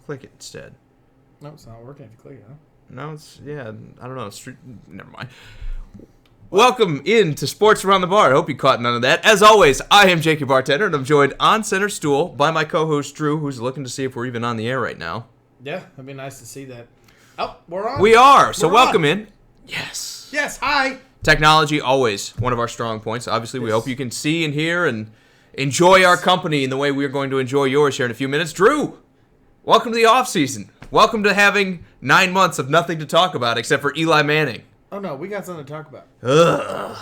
click it instead. No, it's not working if you click it, huh? No, I don't know. Never mind. Welcome into Sports Around the Bar. I hope you caught none of that. As always, I am Jake, your bartender, and I'm joined on center stool by my co-host, Drew, who's looking to see if we're even on the air right now. Yeah, it'd be nice to see that. Oh, we're on? We are, so welcome on. in. Yes. Yes, hi. Technology, always one of our strong points. Obviously, we hope you can see and hear and enjoy our company in the way we're going to enjoy yours here in a few minutes. Drew, welcome to the off-season. Welcome to having 9 months of nothing to talk about except for Eli Manning. Oh, no, we got something to talk about. Ugh.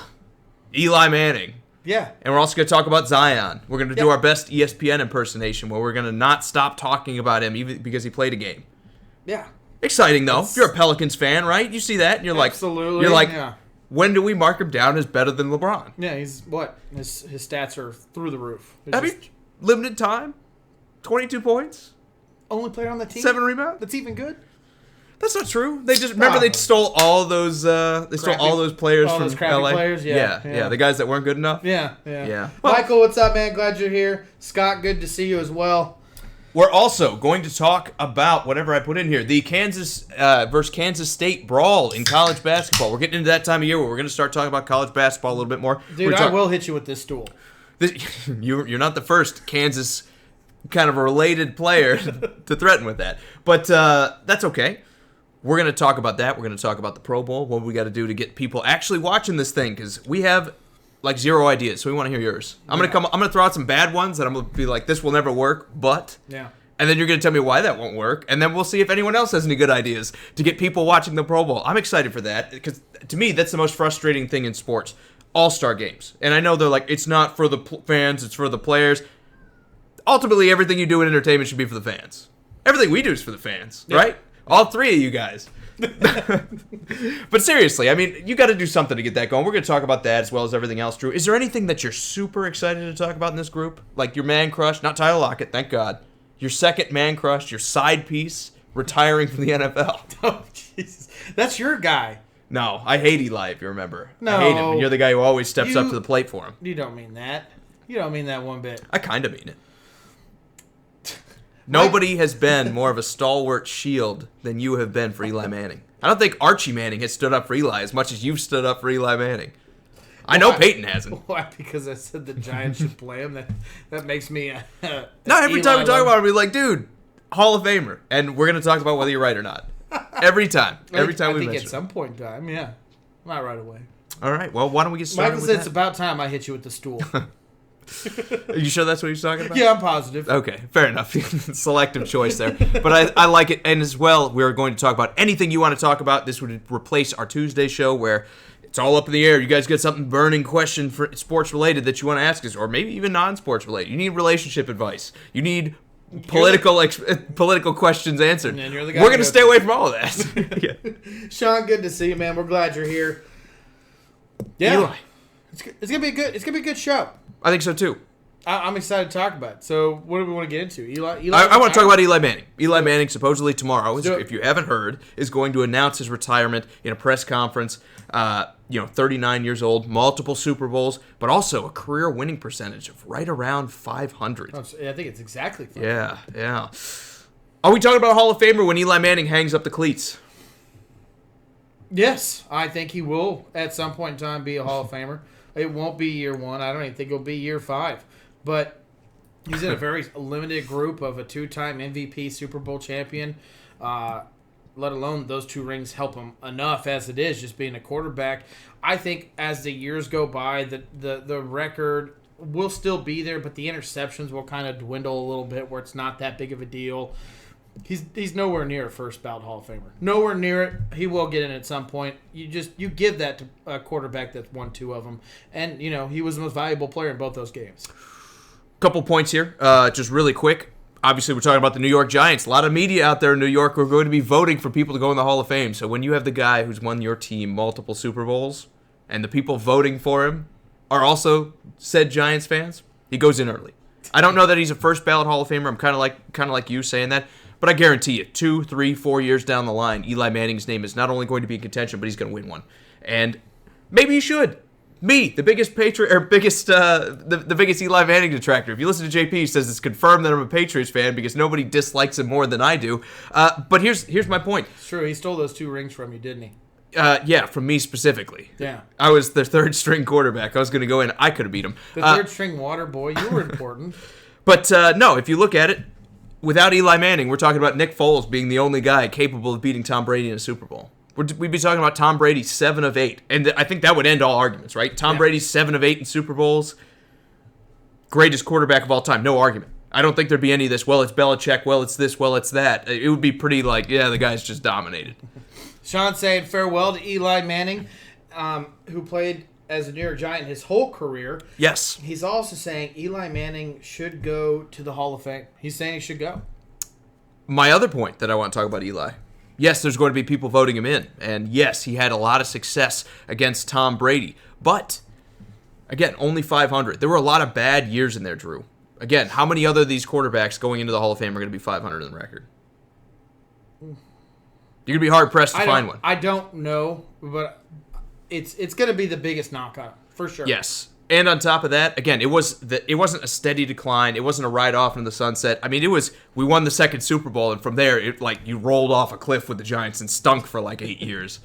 Eli Manning. Yeah. And we're also going to talk about Zion. We're going to do our best ESPN impersonation where we're going to not stop talking about him even because he played a game. Yeah. Exciting, though. You're a Pelicans fan, right? You see that, and you're Absolutely. You're like, yeah. When do we mark him down as better than LeBron? Yeah, he's what? His stats are through the roof. Limited time, 22 points, only player on the team. 7 rebounds. That's even good. That's not true. They just remember they stole all those. Stole all those players all from those crappy LA. Players. Yeah. The guys that weren't good enough. Yeah. Well, Michael, what's up, man? Glad you're here. Scott, good to see you as well. We're also going to talk about whatever I put in here, the Kansas versus Kansas State Brawl in college basketball. We're getting into that time of year where we're going to start talking about college basketball a little bit more. Dude, I will hit you with this stool. You're not the first Kansas kind of related player to threaten with that. But that's okay. We're going to talk about that. We're going to talk about the Pro Bowl, what we got to do to get people actually watching this thing, because we have like zero ideas, so we want to hear yours. I'm gonna throw out some bad ones that I'm gonna be like, this will never work, but and then you're gonna tell me why that won't work, and then we'll see if anyone else has any good ideas to get people watching the Pro Bowl. I'm excited for that because to me that's the most frustrating thing in sports. All-star games, and I know they're like, it's not for the fans, it's for the players. Ultimately, everything you do in entertainment should be for the fans. Everything we do is for the fans, right? All three of you guys. But seriously, I mean, you got to do something to get that going. We're going to talk about that as well as everything else, Drew. Is there anything that you're super excited to talk about in this group? Like your man crush, not Tyler Lockett, thank God. Your second man crush, your side piece, retiring from the NFL. Oh, Jesus. That's your guy. No, I hate Eli, if you remember. No. I hate him. You're the guy who always steps up to the plate for him. You don't mean that. You don't mean that one bit. I kind of mean it. Nobody has been more of a stalwart shield than you have been for Eli Manning. I don't think Archie Manning has stood up for Eli as much as you've stood up for Eli Manning. I know Peyton hasn't. Why? Because I said the Giants should play him. That makes me. Not every time we talk about him, we're like, dude, Hall of Famer, and we're going to talk about whether you're right or not. Every time. Every time we mention it. I think at some point in time, yeah. Not right away. All right. Well, why don't we get started Michael with said that? it's about time I hit you with the stool. Are you sure that's what he's talking about? Yeah, I'm positive. Okay, fair enough. Selective choice there. But I like it. And as well, we're going to talk about anything you want to talk about. This would replace our Tuesday show where it's all up in the air. You guys got something burning question for sports related that you want to ask us, or maybe even non-sports related. You need relationship advice. You need political questions answered. And you're the guy we're going to stay away from all of that. Yeah. Sean, good to see you, man. We're glad you're here. Yeah. Eli. It's gonna be good. It's gonna be a good show. I think so too. I'm excited to talk about it. So, what do we want to get into? Eli I want to talk about Eli Manning. Eli Manning supposedly tomorrow, So- if you haven't heard, is going to announce his retirement in a press conference. 39 years old, multiple Super Bowls, but also a career winning percentage of right around 500. I think it's exactly 500. Yeah. Are we talking about Hall of Famer when Eli Manning hangs up the cleats? Yes, I think he will at some point in time be a Hall of Famer. It won't be year 1. I don't even think it'll be year 5. But he's in a very limited group of a 2-time MVP Super Bowl champion. Let alone those 2 rings help him enough as it is, just being a quarterback. I think as the years go by, the record will still be there, but the interceptions will kind of dwindle a little bit where it's not that big of a deal. He's nowhere near a first ballot Hall of Famer. Nowhere near it. He will get in at some point. You give that to a quarterback that's won 2 of them, and he was the most valuable player in both those games. Couple points here, just really quick. Obviously, we're talking about the New York Giants. A lot of media out there in New York who are going to be voting for people to go in the Hall of Fame. So when you have the guy who's won your team multiple Super Bowls, and the people voting for him are also said Giants fans, he goes in early. I don't know that he's a first ballot Hall of Famer. I'm kind of like you saying that. But I guarantee you, 2, 3, 4 years down the line, Eli Manning's name is not only going to be in contention, but he's going to win one. And maybe he should. Me, the biggest the biggest Eli Manning detractor. If you listen to JP, he says it's confirmed that I'm a Patriots fan because nobody dislikes him more than I do. But here's my point. It's true. He stole those 2 rings from you, didn't he? Yeah, from me specifically. Yeah. I was their third string quarterback. I was going to go in. I could have beat him. The third string water boy. You were important. But no, if you look at it, without Eli Manning, we're talking about Nick Foles being the only guy capable of beating Tom Brady in a Super Bowl. We'd be talking about Tom Brady 7 of 8. And I think that would end all arguments, right? Tom Brady's 7 of 8 in Super Bowls. Greatest quarterback of all time. No argument. I don't think there'd be any of this, well, it's Belichick, well, it's this, well, it's that. It would be pretty like, yeah, the guy's just dominated. Sean saying farewell to Eli Manning, who played as a New York Giant his whole career. Yes. He's also saying Eli Manning should go to the Hall of Fame. He's saying he should go. My other point that I want to talk about Eli. Yes, there's going to be people voting him in. And yes, he had a lot of success against Tom Brady. But, again, only 500. There were a lot of bad years in there, Drew. Again, how many other of these quarterbacks going into the Hall of Fame are going to be 500 in the record? You're going to be hard-pressed to find one. I don't know, but it's going to be the biggest knock on him, for sure. Yes. And on top of that, again, it wasn't a steady decline. It wasn't a ride off into the sunset. I mean, we won the second Super Bowl, and from there, you rolled off a cliff with the Giants and stunk for 8 years.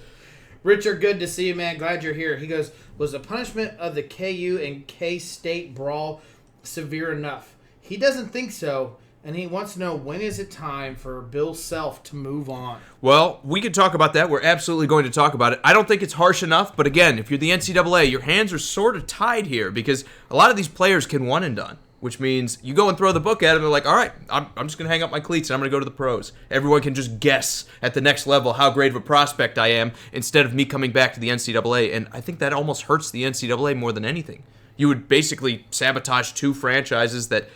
Richard, good to see you, man. Glad you're here. He goes, was the punishment of the KU and K-State brawl severe enough? He doesn't think so, and he wants to know, when is it time for Bill Self to move on? Well, we can talk about that. We're absolutely going to talk about it. I don't think it's harsh enough, but again, if you're the NCAA, your hands are sort of tied here because a lot of these players can one and done, which means you go and throw the book at them, they're like, all right, I'm just going to hang up my cleats and I'm going to go to the pros. Everyone can just guess at the next level how great of a prospect I am instead of me coming back to the NCAA, and I think that almost hurts the NCAA more than anything. You would basically sabotage 2 franchises that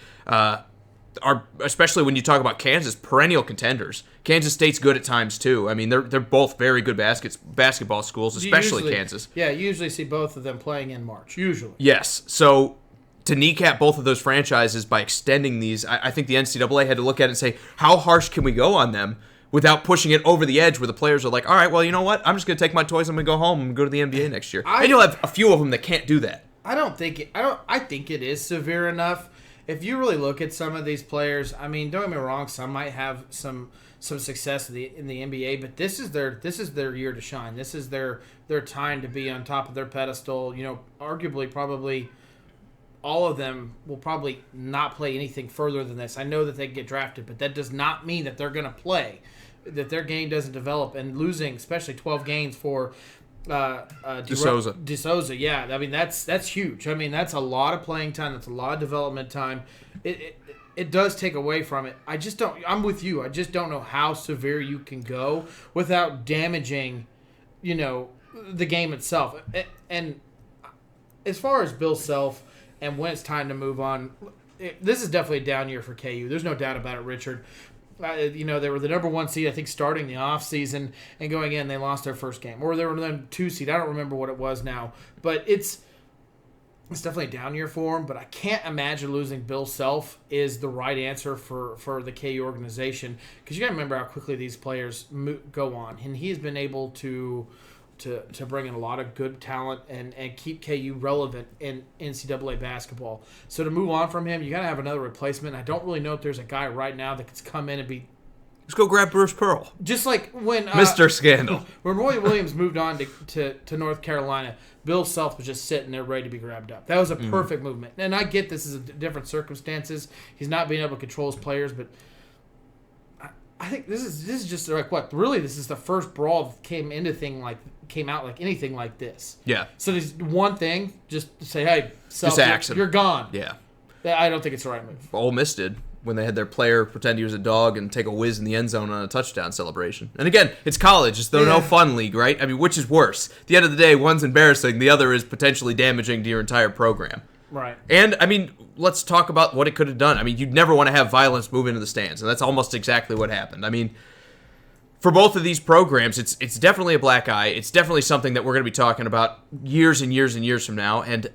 are, especially when you talk about Kansas, perennial contenders. Kansas State's good at times too. I mean, they're both very good basketball schools, especially Kansas. Yeah, you usually see both of them playing in March, usually. Yes, so to kneecap both of those franchises by extending these, I think the NCAA had to look at it and say, how harsh can we go on them without pushing it over the edge where the players are like, all right, well, you know what? I'm just going to take my toys, I'm going to go home and go to the NBA next year. And you'll have a few of them that can't do that. I think it is severe enough. If you really look at some of these players, I mean, don't get me wrong, some might have some success in the NBA, but this is their year to shine. This is their time to be on top of their pedestal. You know, arguably, probably all of them will probably not play anything further than this. I know that they get drafted, but that does not mean that they're going to play, that their game doesn't develop, and losing, especially 12 games for DeSouza, yeah. I mean, that's huge. I mean, that's a lot of playing time. That's a lot of development time. It does take away from it. I'm with you. I just don't know how severe you can go without damaging, the game itself. And as far as Bill Self and when it's time to move on, this is definitely a down year for KU. There's no doubt about it, Richard. They were the number 1 seed, I think, starting the offseason, and going in, they lost their first game. Or they were the 2 seed. I don't remember what it was now. But it's definitely a down year for them, but I can't imagine losing Bill Self is the right answer for the KU organization, because you got to remember how quickly these players go on. And he has been able to bring in a lot of good talent and keep KU relevant in NCAA basketball. So to move on from him, you got to have another replacement. I don't really know if there's a guy right now that could come in and be... Let's go grab Bruce Pearl. Just like when... Mr. Scandal. When Roy Williams moved on to North Carolina, Bill Self was just sitting there ready to be grabbed up. That was a perfect movement. And I get this is different circumstances. He's not being able to control his players, but... I think this is just like what really this is the first brawl that came out like anything like this. Yeah. So there's one thing, just to say, hey, Self, you're gone. Yeah. I don't think it's the right move. Ole Miss did when they had their player pretend he was a dog and take a whiz in the end zone on a touchdown celebration. And again, it's college. It's the no fun league, right? I mean, which is worse? At the end of the day, one's embarrassing, the other is potentially damaging to your entire program. Right. And, I mean, let's talk about what it could have done. I mean, you'd never want to have violence move into the stands, and that's almost exactly what happened. I mean, for both of these programs, it's definitely a black eye. It's definitely something that we're going to be talking about years and years and years from now. And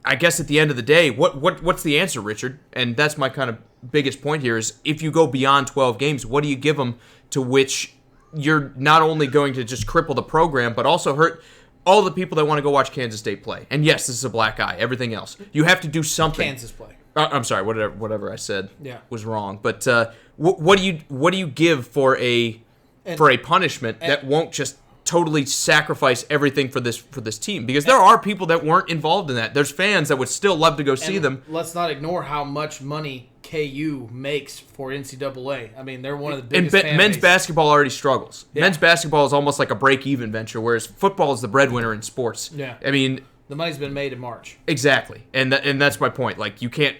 I guess at the end of the day, what's the answer, Richard? And that's my kind of biggest point here is if you go beyond 12 games, what do you give them to which you're not only going to just cripple the program, but also hurt all the people that want to go watch Kansas State play. And yes, this is a black eye. Everything else. You have to do something. Kansas play. I'm sorry, whatever I said was wrong. But what do you give for a punishment that won't just totally sacrifice everything for this team? Because there are people that weren't involved in that. There's fans that would still love to go see them. Let's not ignore how much money KU makes for NCAA. I mean, they're one of the biggest fan men's bases. Basketball already struggles. Yeah. Men's basketball is almost like a break-even venture, whereas football is the breadwinner in sports. Yeah. I mean, the money's been made in March. Exactly, and that's my point. Like you can't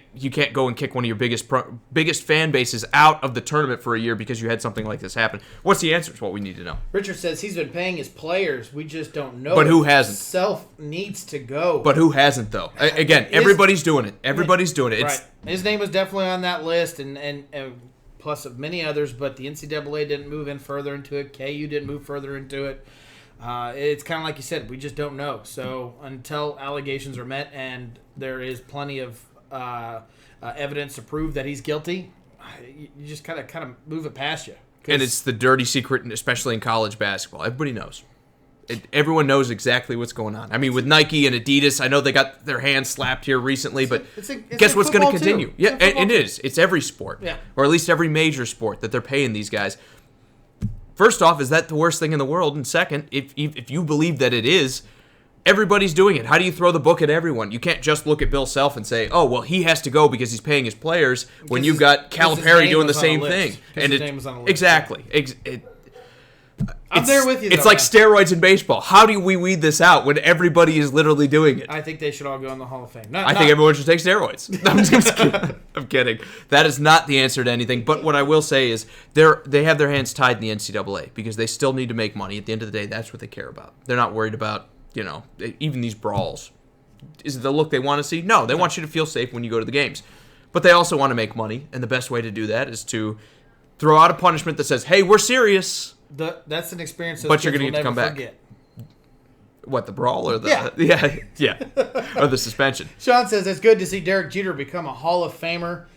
go and kick one of your biggest fan bases out of the tournament for a year because you had something like this happen. What's the answer? Is what we need to know. Richard says he's been paying his players. We just don't know. But who hasn't? Self needs to go. But who hasn't though? Again, everybody's doing it. Everybody's doing it. Right. His name was definitely on that list, and plus of many others. But the NCAA didn't move in further into it. KU didn't move further into it. It's kind of like you said, we just don't know. So until allegations are met and there is plenty of evidence to prove that he's guilty, you just kind of move it past you. And it's the dirty secret, especially in college basketball. Everybody knows. Everyone knows exactly what's going on. I mean, with Nike and Adidas, I know they got their hands slapped here recently, but guess what's going to continue? Yeah, it is. It's every sport, or at least every major sport that they're paying these guys. First off, is that the worst thing in the world? And second, if you believe that it is, everybody's doing it. How do you throw the book at everyone? You can't just look at Bill Self and say, oh, well, he has to go because he's paying his players when you've got Calipari doing the same thing. And his name was on the list. Exactly. I'm there with you, though, it's like steroids in baseball. How do we weed this out when everybody is literally doing it? I think they should all go in the Hall of Fame. I think everyone should take steroids. I'm just kidding. I'm kidding. That is not the answer to anything. But what I will say is they have their hands tied in the NCAA because they still need to make money. At the end of the day, that's what they care about. They're not worried about, even these brawls. Is it the look they want to see? No, they want you to feel safe when you go to the games. But they also want to make money, and the best way to do that is to throw out a punishment that says, hey, we're serious. That's an experience that but you're going to get to come back. Forget. What, the brawl or the yeah or the suspension? Sean says it's good to see Derek Jeter become a Hall of Famer.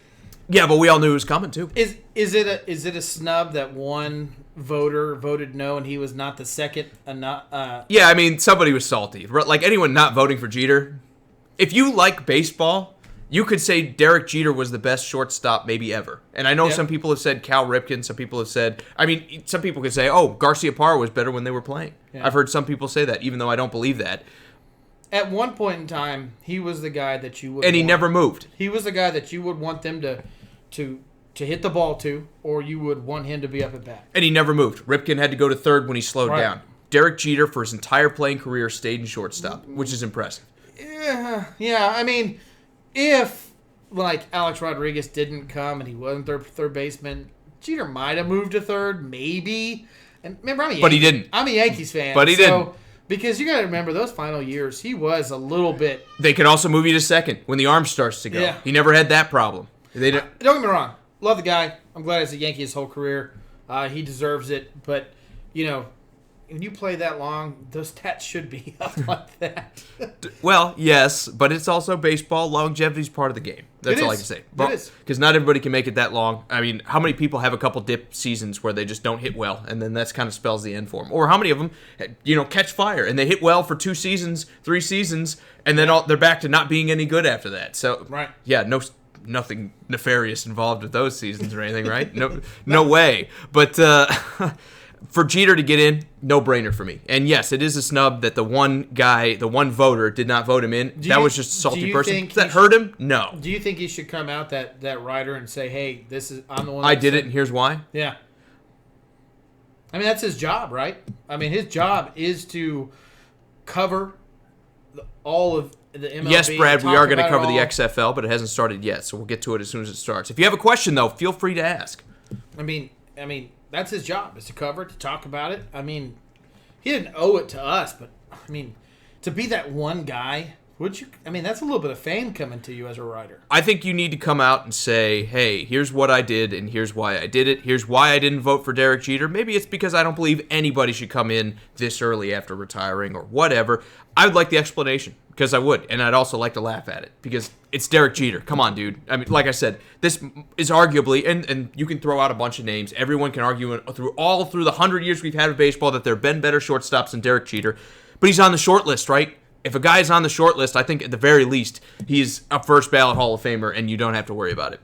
Yeah, but we all knew it was coming too. Is it a snub that one voter voted no and he was not the second? Yeah, I mean somebody was salty. Like anyone not voting for Jeter. If you like baseball, you could say Derek Jeter was the best shortstop maybe ever. And I know some people have said Cal Ripken. Some people have said, some people could say, oh, Garciaparra was better when they were playing. Yeah. I've heard some people say that, even though I don't believe that. At one point in time, he was the guy that you would And he never moved. He was the guy that you would want them to hit the ball to, or you would want him to be up at bat. And he never moved. Ripken had to go to third when he slowed down. Derek Jeter, for his entire playing career, stayed in shortstop, which is impressive. Yeah, I mean, if, like, Alex Rodriguez didn't come and he wasn't third baseman, Jeter might have moved to third, maybe. And remember, but he didn't. I'm a Yankees fan. But he didn't. Because you got to remember, those final years, he was a little bit... They can also move you to second when the arm starts to go. Yeah. He never had that problem. Don't get me wrong. Love the guy. I'm glad he's a Yankee his whole career. He deserves it. But, when you play that long, those stats should be up like that. Well, yes, but it's also baseball. Longevity's part of the game. That's all I can say. It is. Because not everybody can make it that long. I mean, how many people have a couple dip seasons where they just don't hit well, and then that's kind of spells the end for them? Or how many of them, catch fire, and they hit well for 2 seasons, 3 seasons, and then they're back to not being any good after that. So, yeah, nothing nefarious involved with those seasons or anything, right? No way. But... for Jeter to get in, no-brainer for me. And yes, it is a snub that the one voter did not vote him in. That was just a salty person. Does that hurt him? No. Do you think he should come out, that writer, and say, hey, I'm the one I did it, and here's why? Yeah. I mean, that's his job, right? I mean, his job is to cover all of the MLB. Yes, Brad, we are going to cover the XFL, but it hasn't started yet, so we'll get to it as soon as it starts. If you have a question, though, feel free to ask. I mean, that's his job, is to cover it, to talk about it. I mean, he didn't owe it to us, but, to be that one guy, that's a little bit of fame coming to you as a writer. I think you need to come out and say, hey, here's what I did, and here's why I did it. Here's why I didn't vote for Derek Jeter. Maybe it's because I don't believe anybody should come in this early after retiring or whatever. I would like the explanation, because I would, and I'd also like to laugh at it, because it's Derek Jeter. Come on, dude. I mean, like I said, this is arguably, and you can throw out a bunch of names. Everyone can argue through the 100 years we've had of baseball that there have been better shortstops than Derek Jeter. But he's on the short list, right? If a guy's on the short list, I think at the very least he's a first ballot Hall of Famer, and you don't have to worry about it.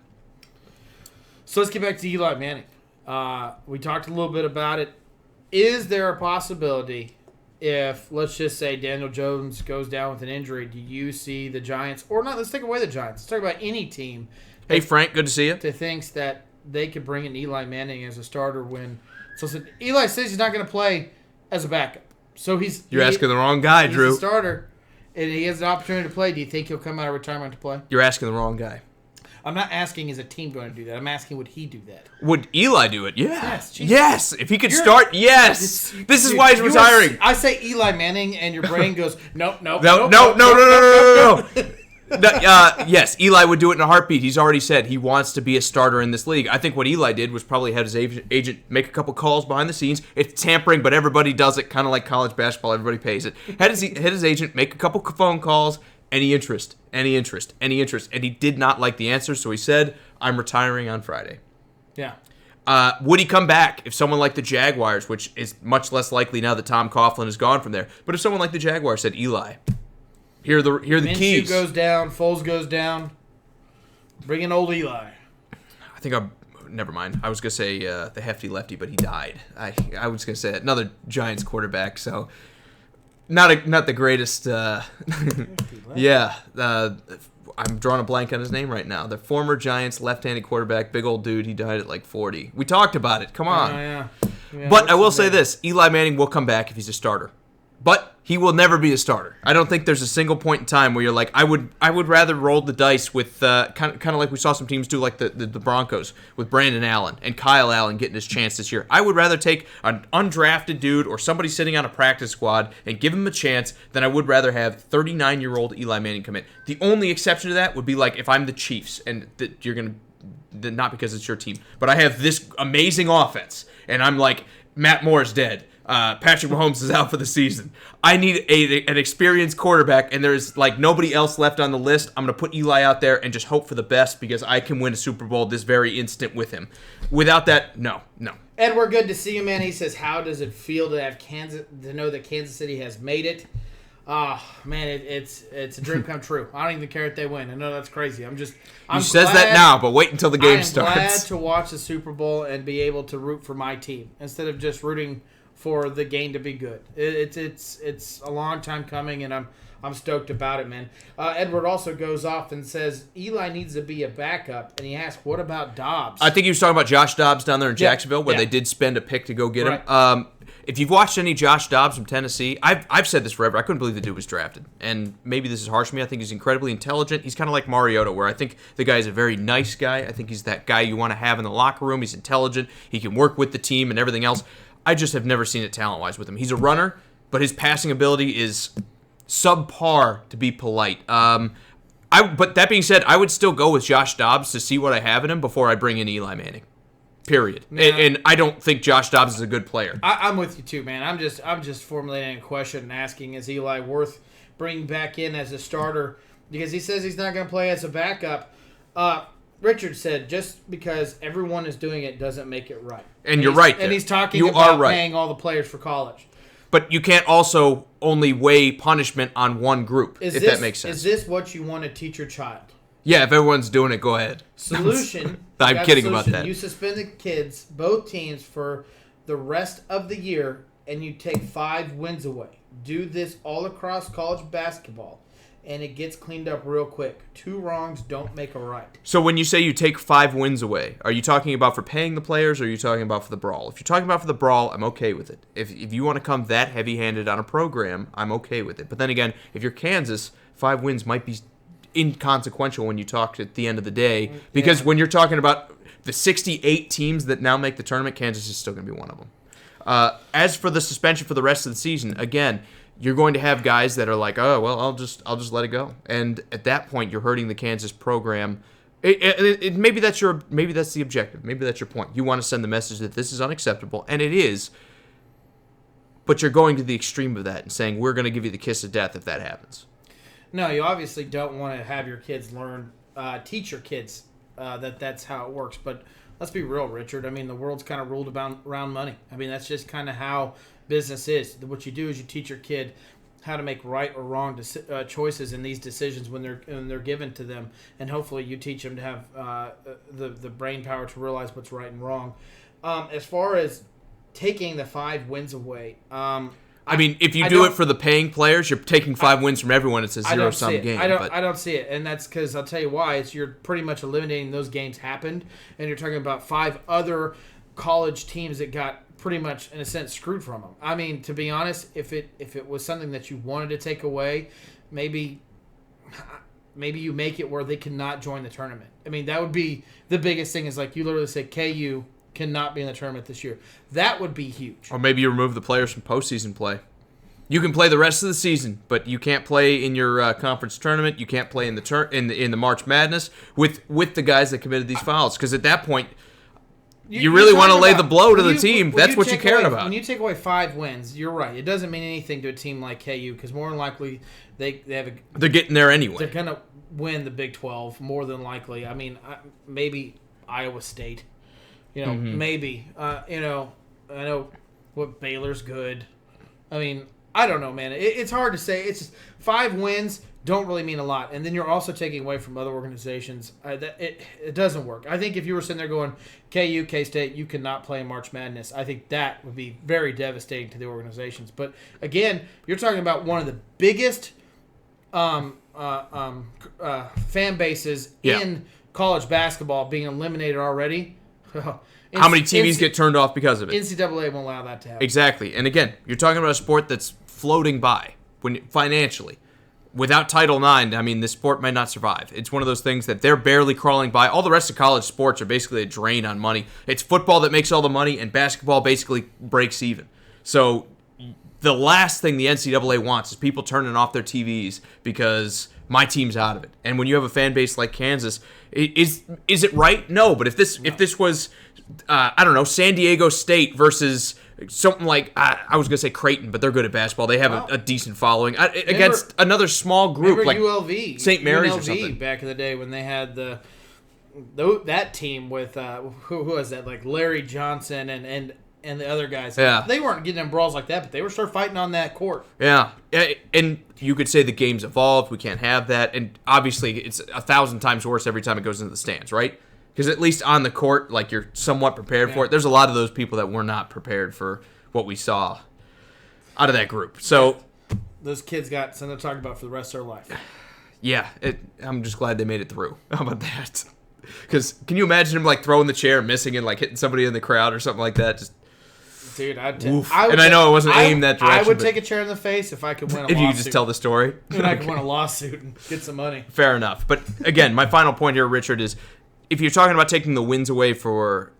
So let's get back to Eli Manning. We talked a little bit about it. Is there a possibility if, let's just say, Daniel Jones goes down with an injury, do you see the Giants, or not, let's take away the Giants. Let's talk about any team. Hey, Frank, good to see you. That thinks that they could bring in Eli Manning as a starter when... So Eli says he's not going to play as a backup. So You're asking the wrong guy, Drew. He's a starter, and he has an opportunity to play. Do you think he'll come out of retirement to play? You're asking the wrong guy. I'm not asking is a team going to do that. I'm asking would he do that? Would Eli do it? Yeah. Yes. Yes. If he could start, yes. This is why he's retiring. I say Eli Manning, and your brain goes, nope. No. Yes, Eli would do it in a heartbeat. He's already said he wants to be a starter in this league. I think what Eli did was probably have his agent make a couple calls behind the scenes. It's tampering, but everybody does it, kind of like college basketball. Everybody pays it. Had his agent make a couple phone calls. Any interest. And he did not like the answer, so he said, I'm retiring on Friday. Yeah. Would he come back if someone like the Jaguars, which is much less likely now that Tom Coughlin is gone from there, but if someone like the Jaguars said, Eli, here are the keys. Minshew goes down, Foles goes down, bring in old Eli. I think never mind. I was going to say the hefty lefty, but he died. I was going to say another Giants quarterback, so... Not the greatest. Yeah, I'm drawing a blank on his name right now. The former Giants left-handed quarterback, big old dude. He died at like 40. We talked about it. Come on. Yeah, but I will say this: Eli Manning will come back if he's a starter, but he will never be a starter. I don't think there's a single point in time where you're like, I would rather roll the dice with kind of like we saw some teams do, like the Broncos with Brandon Allen and Kyle Allen getting his chance this year. I would rather take an undrafted dude or somebody sitting on a practice squad and give him a chance than I would rather have 39-year-old Eli Manning come in. The only exception to that would be like if I'm the Chiefs and you're going to, not because it's your team, but I have this amazing offense and I'm like, Matt Moore's dead. Patrick Mahomes is out for the season. I need an experienced quarterback, and there's like nobody else left on the list. I'm going to put Eli out there and just hope for the best because I can win a Super Bowl this very instant with him. Without that, no. Edward, good to see you, man. He says, how does it feel to have to know that Kansas City has made it? Man, it's a dream come true. I don't even care if they win. I know that's crazy. He says that now, but wait until the game starts. I'm glad to watch the Super Bowl and be able to root for my team instead of just rooting for the game to be good. It's a long time coming, and I'm stoked about it, man. Edward also goes off and says Eli needs to be a backup, and he asks, what about Dobbs? I think he was talking about Josh Dobbs down there in Jacksonville, where they did spend a pick to go get him. If you've watched any Josh Dobbs from Tennessee, I've said this forever. I couldn't believe the dude was drafted. And maybe this is harsh to me. I think he's incredibly intelligent. He's kind of like Mariota, where I think the guy's a very nice guy. I think he's that guy you want to have in the locker room. He's intelligent. He can work with the team and everything else. I just have never seen it talent-wise with him. He's a runner, but his passing ability is subpar, to be polite. But that being said, I would still go with Josh Dobbs to see what I have in him before I bring in Eli Manning. Period. And I don't think Josh Dobbs is a good player. I'm with you too, man. I'm just formulating a question and asking, is Eli worth bringing back in as a starter? Because he says he's not going to play as a backup. Richard said just because everyone is doing it doesn't make it right. And you're right. And he's talking about paying all the players for college. But you can't also only weigh punishment on one group, if that makes sense. Is this what you want to teach your child? Yeah, if everyone's doing it, go ahead. Solution. I'm kidding about that. You suspend the kids, both teams, for the rest of the year, and you take 5 wins away. Do this all across college basketball, and it gets cleaned up real quick. 2 wrongs don't make a right. So when you say you take 5 wins away, are you talking about for paying the players, or are you talking about for the brawl? If you're talking about for the brawl, I'm okay with it. If you want to come that heavy-handed on a program, I'm okay with it. But then again, if you're Kansas, 5 wins might be inconsequential when you talk at the end of the day, because when you're talking about the 68 teams that now make the tournament, Kansas is still going to be one of them. As for the suspension for the rest of the season, again, you're going to have guys that are like, oh well, I'll just let it go, and at that point, you're hurting the Kansas program. Maybe that's the objective. Maybe that's your point. You want to send the message that this is unacceptable, and it is. But you're going to the extreme of that and saying we're going to give you the kiss of death if that happens. No, you obviously don't want to have your kids teach your kids that's how it works. But let's be real, Richard. I mean, the world's kind of ruled around money. I mean, that's just kind of how business is. What you do is you teach your kid how to make right or wrong choices in these decisions when they're given to them, and hopefully you teach them to have the brain power to realize what's right and wrong. As far as taking the 5 wins away, I mean, if you do it for the paying players, you're taking 5 wins from everyone. It's a zero-sum game. I don't see it, and that's because I'll tell you why. You're pretty much eliminating those games happened, and you're talking about 5 other college teams that got pretty much, in a sense, screwed from them. I mean, to be honest, if it was something that you wanted to take away, maybe you make it where they cannot join the tournament. I mean, that would be the biggest thing. Is like you literally say KU cannot be in the tournament this year. That would be huge. Or maybe you remove the players from postseason play. You can play the rest of the season, but you can't play in your conference tournament. You can't play in the March Madness with the guys that committed these fouls. Because at that point, you really want to lay the blow to the team. That's what you care about. When you take away 5 wins, you're right. It doesn't mean anything to a team like KU because more than likely they're getting there anyway. They're gonna win the Big 12 more than likely. I mean, maybe Iowa State. Maybe. I know what Baylor's good. I mean, I don't know, man. It's hard to say. It's just 5 wins don't really mean a lot, and then you're also taking away from other organizations. It doesn't work. I think if you were sitting there going, KU, K-State, you cannot play in March Madness, I think that would be very devastating to the organizations. But again, you're talking about one of the biggest fan bases in college basketball being eliminated already. How many TVs get turned off because of it? NCAA won't allow that to happen. Exactly. And again, you're talking about a sport that's floating by financially. Without Title IX, I mean, this sport might not survive. It's one of those things that they're barely crawling by. All the rest of college sports are basically a drain on money. It's football that makes all the money, and basketball basically breaks even. So the last thing the NCAA wants is people turning off their TVs because my team's out of it. And when you have a fan base like Kansas, is it right? No. But if this was, I don't know, San Diego State versus something like, I was going to say Creighton, but they're good at basketball. They have a decent following. Against another small group like ULV, St. Mary's UNLV or something. Back in the day when they had that team with, who was that, like Larry Johnson and the other guys. Yeah. They weren't getting in brawls like that, but they were sort of fighting on that court. Yeah. And you could say the game's evolved. We can't have that. And obviously, it's 1,000 times worse every time it goes into the stands, right? Because at least on the court, like, you're somewhat prepared for it. There's a lot of those people that were not prepared for what we saw out of that group. So those kids got something to talk about for the rest of their life. Yeah. I'm just glad they made it through. How about that? Because can you imagine him, like, throwing the chair, missing, and, like, hitting somebody in the crowd or something like that? Just... Dude, I know it wasn't aimed that direction. I would take a chair in the face if I could win a lawsuit. If you could just tell the story. And I could win a lawsuit and get some money. Fair enough. But again, my final point here, Richard, is if you're talking about taking the wins away for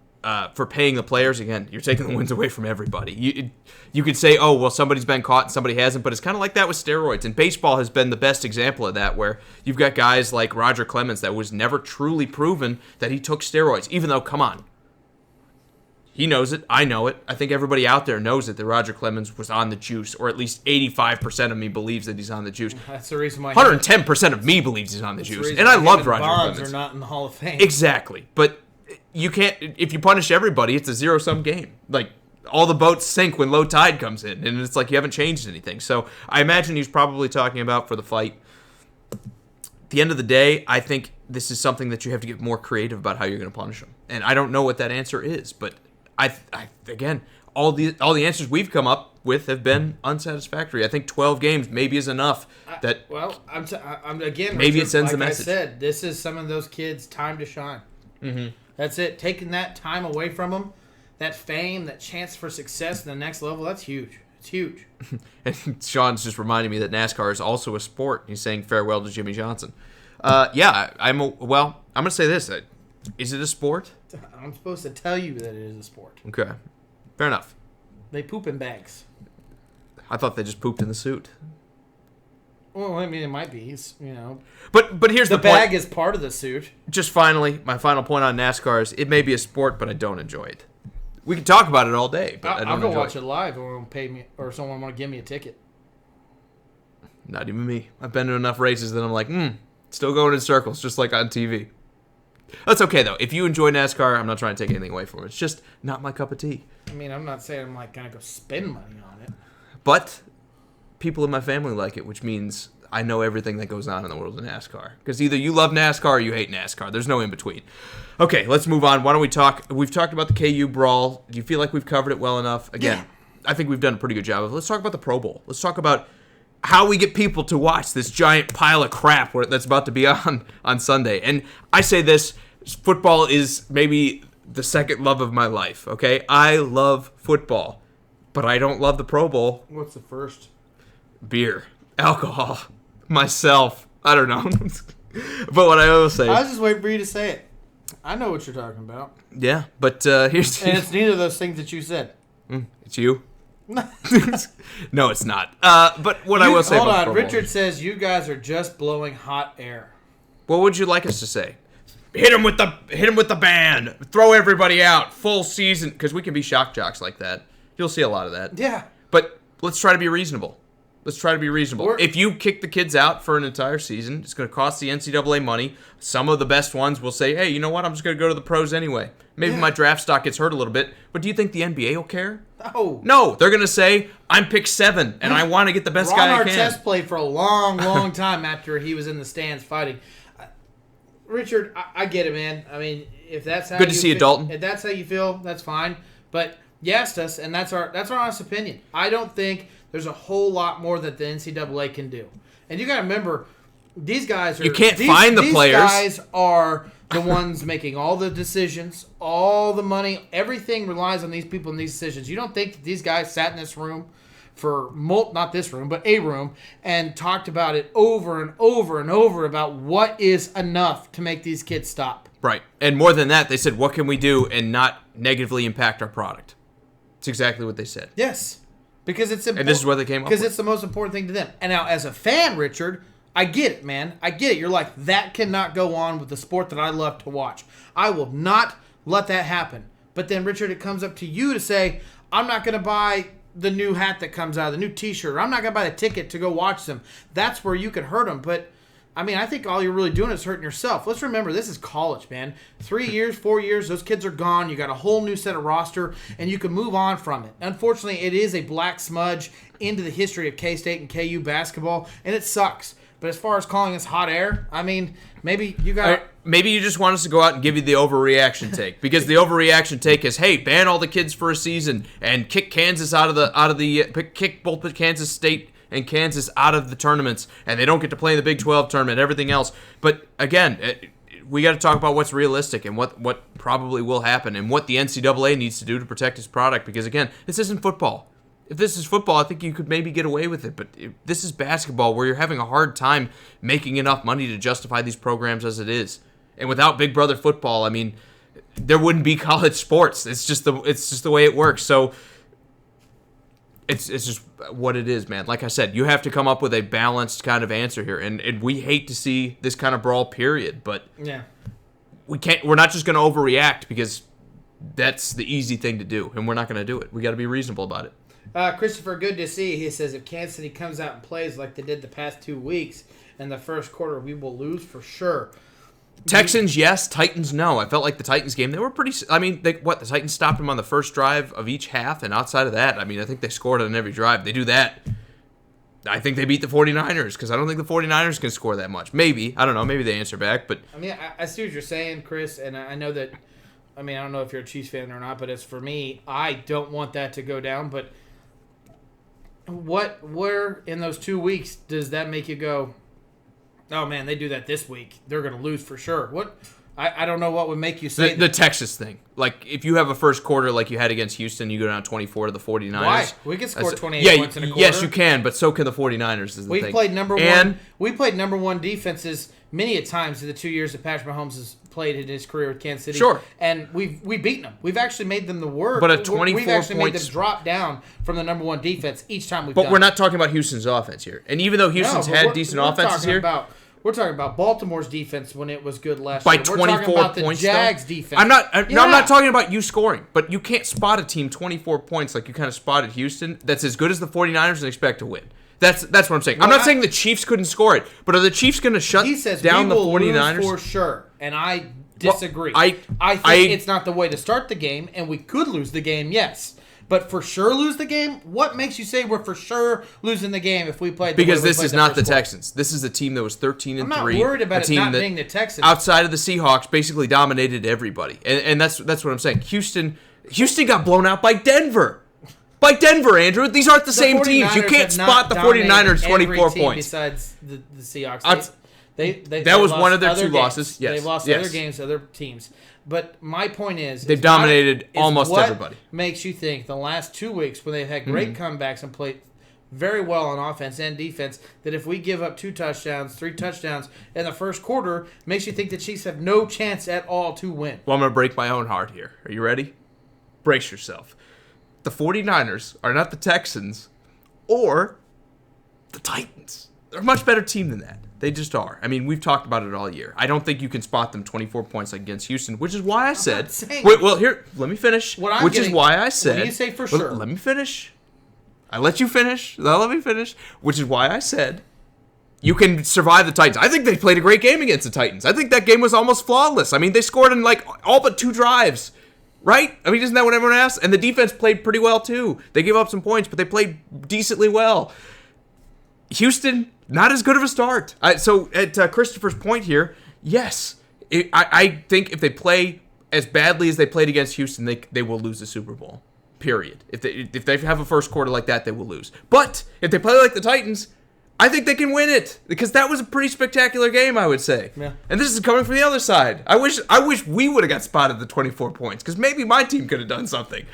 paying the players, again, you're taking the wins away from everybody. You could say, oh, well, somebody's been caught and somebody hasn't, but it's kind of like that with steroids. And baseball has been the best example of that, where you've got guys like Roger Clemens that was never truly proven that he took steroids, even though, come on, he knows it. I know it. I think everybody out there knows it, that Roger Clemens was on the juice, or at least 85% of me believes that he's on the juice. That's the reason why 110% of me believes he's on the juice. And I loved Roger Bonds Clemens. Are not in the Hall of Fame. Exactly. But you can't, if you punish everybody, it's a zero-sum game. Like, all the boats sink when low tide comes in, and it's like you haven't changed anything. So I imagine he's probably talking about for the fight. At the end of the day, I think this is something that you have to get more creative about how you're going to punish him. And I don't know what that answer is, but again, all the answers we've come up with have been unsatisfactory. I think 12 games maybe is enough. I'm again. Maybe Richard, it sends like a message. I said, this is some of those kids' time to shine. Mm-hmm. That's it. Taking that time away from them, that fame, that chance for success in the next level, that's huge. It's huge. And Sean's just reminding me that NASCAR is also a sport. He's saying farewell to Jimmy Johnson. I'm going to say this. Is it a sport? I'm supposed to tell you that it is a sport. Okay. Fair enough. They poop in bags. I thought they just pooped in the suit. Well, I mean, it might be, But here's the point. The bag is part of the suit. Just finally, my final point on NASCAR is it may be a sport, but I don't enjoy it. We can talk about it all day, but I don't I'll go enjoy watch it live or pay me, or someone want to give me a ticket. Not even me. I've been to enough races that I'm like, still going in circles, just like on TV. That's okay, though. If you enjoy NASCAR, I'm not trying to take anything away from it. It's just not my cup of tea. I mean, I'm not saying I'm like going to go spend money on it. But people in my family like it, which means I know everything that goes on in the world of NASCAR. Because either you love NASCAR or you hate NASCAR. There's no in between. Okay, let's move on. Why don't we talk? We've talked about the KU Brawl. Do you feel like we've covered it well enough? Again, I think we've done a pretty good job of it. Let's talk about the Pro Bowl. Let's talk about how we get people to watch this giant pile of crap that's about to be on Sunday. And I say this, football is maybe the second love of my life, okay? I love football, but I don't love the Pro Bowl. What's the first? Beer, alcohol, myself. I don't know. But what I will say... I was just waiting for you to say it. I know what you're talking about. Yeah, but here's... And it's neither of those things that you said. It's you? No, it's not. But what I will say about the Pro Bowl... Richard says you guys are just blowing hot air. What would you like us to say? Hit him with the band. Throw everybody out. Full season. Because we can be shock jocks like that. You'll see a lot of that. Yeah. But let's try to be reasonable. If you kick the kids out for an entire season, it's going to cost the NCAA money. Some of the best ones will say, hey, you know what? I'm just going to go to the pros anyway. Maybe my draft stock gets hurt a little bit. But do you think the NBA will care? No. They're going to say, I'm pick 7, and I want to get the best guy I can. Ron Artest played for a long, long time after he was in the stands fighting. Richard, I get it, man. I mean, if that's how good to see you, Dalton. If that's how you feel, that's fine. But you asked us, and that's our honest opinion. I don't think there's a whole lot more that the NCAA can do. And you got to remember, these guys are... You can't find the players. These guys are the ones making all the decisions, all the money. Everything relies on these people and these decisions. You don't think that these guys sat in this room for not this room, but a room, and talked about it over and over and over about what is enough to make these kids stop. Right. And more than that, they said, what can we do and not negatively impact our product? It's exactly what they said. Yes. Because it's important. And this is what they came up with. Because it's the most important thing to them. And now, as a fan, Richard, I get it, man. I get it. You're like, that cannot go on with the sport that I love to watch. I will not let that happen. But then, Richard, it comes up to you to say, I'm not going to buy the new hat that comes out, the new T-shirt. Or I'm not going to buy the ticket to go watch them. That's where you can hurt them. But, I mean, I think all you're really doing is hurting yourself. Let's remember, this is college, man. 3 years, 4 years, those kids are gone. You got a whole new set of roster, and you can move on from it. Unfortunately, it is a black smudge into the history of K-State and KU basketball, and it sucks. But as far as calling us hot air, I mean, maybe you got... Maybe you just want us to go out and give you the overreaction take, because the overreaction take is, hey, ban all the kids for a season and kick Kansas kick both Kansas State and Kansas out of the tournaments, and they don't get to play in the Big 12 tournament, everything else. But again, we got to talk about what's realistic and what probably will happen and what the NCAA needs to do to protect its product, because again, this isn't football. If this is football, I think you could maybe get away with it, but this is basketball where you're having a hard time making enough money to justify these programs as it is. And without Big Brother football, I mean, there wouldn't be college sports. It's just the way it works. So it's just what it is, man. Like I said, you have to come up with a balanced kind of answer here, and we hate to see this kind of brawl, period. But yeah, we're not just going to overreact, because that's the easy thing to do, and we're not going to do it. We got to be reasonable about it. Christopher, good to see. He says if Kansas City comes out and plays like they did the past 2 weeks in the first quarter, we will lose for sure. Texans, yes. Titans, no. I felt like the Titans game, they were pretty... I mean, the Titans stopped them on the first drive of each half, and outside of that, I mean, I think they scored on every drive. They do that. I think they beat the 49ers, because I don't think the 49ers can score that much. Maybe. I don't know. Maybe they answer back, but... I mean, I see what you're saying, Chris, and I know that... I mean, I don't know if you're a Chiefs fan or not, but as for me, I don't want that to go down, but... Where in those 2 weeks does that make you go, oh man, they do that this week, they're going to lose for sure? What? I don't know what would make you say the Texas thing. Like, if you have a first quarter like you had against Houston, you go down 24 to the 49ers. Why? We can score 28 points in a quarter. Yes, you can, but so can the 49ers is the thing. We played number one defenses many a times in the 2 years that Patrick Mahomes has played in his career with Kansas City. Sure. And we've beaten them. We've actually made them the worst. But we've actually made them drop down from the number one defense each time we've done it. But we're not talking about Houston's offense here. And even though Houston's had decent offenses here... We're talking about Baltimore's defense when it was good last year. We're 24 talking about points, the Jags' though? defense. I'm not talking about you scoring, but you can't spot a team 24 points like you kind of spotted Houston that's as good as the 49ers and expect to win. That's what I'm saying. I'm not saying the Chiefs couldn't score it, but are the Chiefs going to shut down the 49ers? Lose for sure, and I disagree. Well, I think it's not the way to start the game, and we could lose the game, yes. But for sure lose the game? What makes you say we're for sure losing the game if we played the Because way we this played is not the first quarter? Texans. This is a team that was 13-3. I'm not worried about it not being the Texans. Outside of the Seahawks, basically dominated everybody. And that's what I'm saying. Houston got blown out by Denver. By Denver, Andrew. These aren't the same teams. You can't spot the 49ers 24 points. Besides the Seahawks. That was one of their two losses. Yes. They lost other games to other teams. But my point is... They've dominated almost everybody. What makes you think the last 2 weeks when they've had great comebacks and played very well on offense and defense, that if we give up 2 touchdowns, 3 touchdowns in the first quarter, makes you think the Chiefs have no chance at all to win? Well, I'm going to break my own heart here. Are you ready? Brace yourself. The 49ers are not the Texans or the Titans. They're a much better team than that. They just are. I mean, we've talked about it all year. I don't think you can spot them 24 points against Houston, which is why I said... Here, let me finish. Is why I said... When you say for sure... Let me finish. I let you finish. Now let me finish. Which is why I said you can survive the Titans. I think they played a great game against the Titans. I think that game was almost flawless. I mean, they scored in all but 2 drives. Right? I mean, isn't that what everyone asks? And the defense played pretty well, too. They gave up some points, but they played decently well. Houston, not as good of a start. So at Christopher's point here, yes, I think if they play as badly as they played against Houston, they will lose the Super Bowl. Period. If they have a first quarter like that, they will lose. But if they play like the Titans, I think they can win it, because that was a pretty spectacular game, I would say. Yeah. And this is coming from the other side. I wish we would have got spotted the 24 points, because maybe my team could have done something.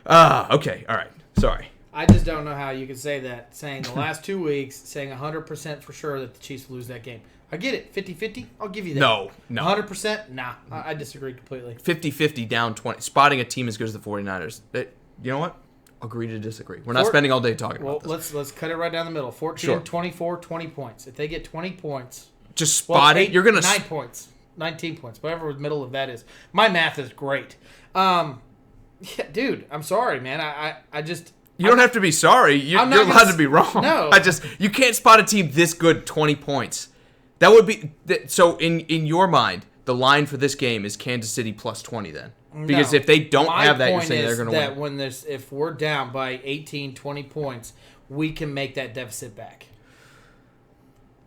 Okay, all right. Sorry. I just don't know how you can say that, saying the last 2 weeks, saying 100% for sure that the Chiefs will lose that game. I get it. 50-50, I'll give you that. No. 100%? Nah, I disagree completely. 50-50 down 20. Spotting a team as good as the 49ers. You know what? Agree to disagree. We're not spending all day talking about this. Let's cut it right down the middle. 14, 24, 20 points. If they get 20 points... Just spot it. You're going to... 9 points. 19 points. Whatever the middle of that is. My math is great. Yeah, dude, I'm sorry, man. I just... You don't have to be sorry. You're allowed to be wrong. No. You can't spot a team this good 20 points. That would be... So in your mind, the line for this game is Kansas City plus 20 then. Because if they don't have that, you're saying they're going to win. If we're down by 18, 20 points, we can make that deficit back.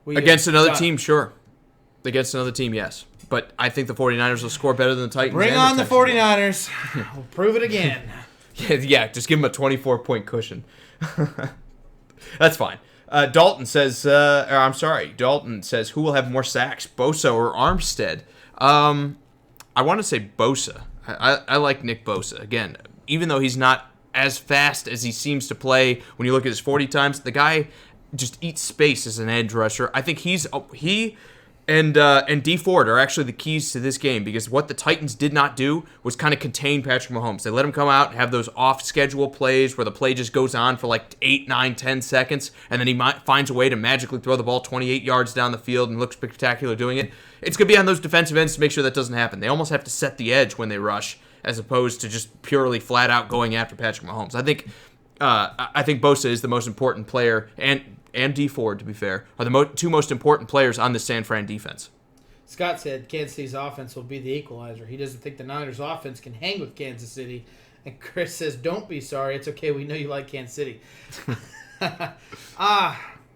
Against another team, sure. Against another team, yes. But I think the 49ers will score better than the Titans. Bring on the 49ers. We'll prove it again. Yeah, just give them a 24-point cushion. That's fine. Dalton says, who will have more sacks, Bosa or Armstead? I want to say Bosa. I like Nick Bosa. Again, even though he's not as fast as he seems to play, when you look at his 40 times, the guy just eats space as an edge rusher. I think he and D Ford are actually the keys to this game, because what the Titans did not do was kind of contain Patrick Mahomes. They let him come out and have those off-schedule plays where the play just goes on for 8, 9, 10 seconds, and then he finds a way to magically throw the ball 28 yards down the field and look spectacular doing it. It's going to be on those defensive ends to make sure that doesn't happen. They almost have to set the edge when they rush, as opposed to just purely flat out going after Patrick Mahomes. I think Bosa is the most important player, and D Ford, to be fair, are the two most important players on the San Fran defense. Scott said Kansas City's offense will be the equalizer. He doesn't think the Niners' offense can hang with Kansas City. And Chris says, don't be sorry. It's okay. We know you like Kansas City.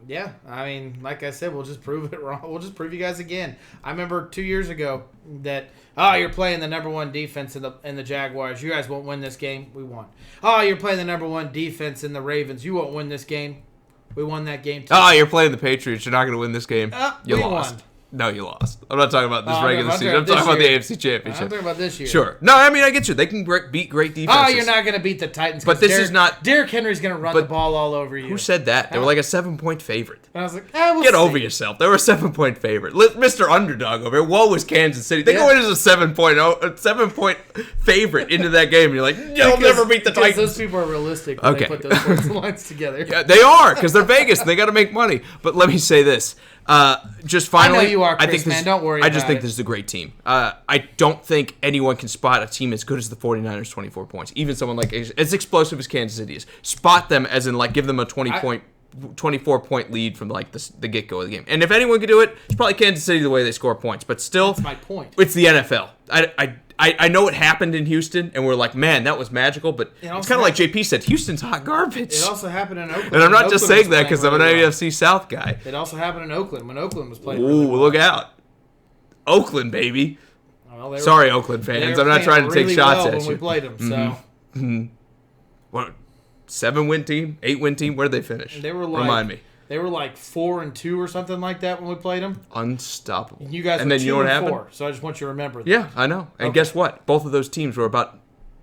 Yeah. I mean, like I said, we'll just prove it wrong. We'll just prove you guys again. I remember 2 years ago that, you're playing the number one defense in the Jaguars. You guys won't win this game. We won. You're playing the number one defense in the Ravens. You won't win this game. We won that game, too. You're playing the Patriots. You're not going to win this game. You lost. Won. No, you lost. I'm not talking about this regular season. I'm talking about the AFC Championship. I'm talking about this year. Sure. No, I mean, I get you. They can beat great defenses. You're not going to beat the Titans. But this is not... Derrick Henry's going to run the ball all over you. Who said that? They were like a 7-point favorite. And I was like, we'll Get over yourself. They were a 7-point favorite. Mr. Underdog over here. Woe was Kansas City. They go in as a 7-point favorite into that game. And you're like, you'll never beat the Titans. Those people are realistic when they put those sports lines together. Yeah, they are, because they're Vegas and they got to make money. But let me say this. Just finally, I know you are, Chris, man. Don't worry I just think this is a great team. I don't think anyone can spot a team as good as the 49ers 24 points. Even someone like as explosive as Kansas City is. Spot them as in give them a 24-point lead from the get-go of the game. And if anyone could do it, it's probably Kansas City the way they score points. But still, that's my point. It's the NFL. I know it happened in Houston, and we're like, man, that was magical. But it's kind of like JP said, Houston's hot garbage. It also happened in Oakland. And I'm not just saying that because I'm an AFC South guy. It also happened in Oakland when Oakland was playing. Ooh, look out. Oakland, baby. Well, sorry, Oakland fans. I'm not trying to take shots at you. When we played them, so. What? 7-win team? 8-win team? Where did they finish? They were like, Remind me. They were like 4-2 or something like that when we played them. Unstoppable. You guys and were then you know what happened? 4, so I just want you to remember that. Yeah, I know. And guess what? Both of those teams were about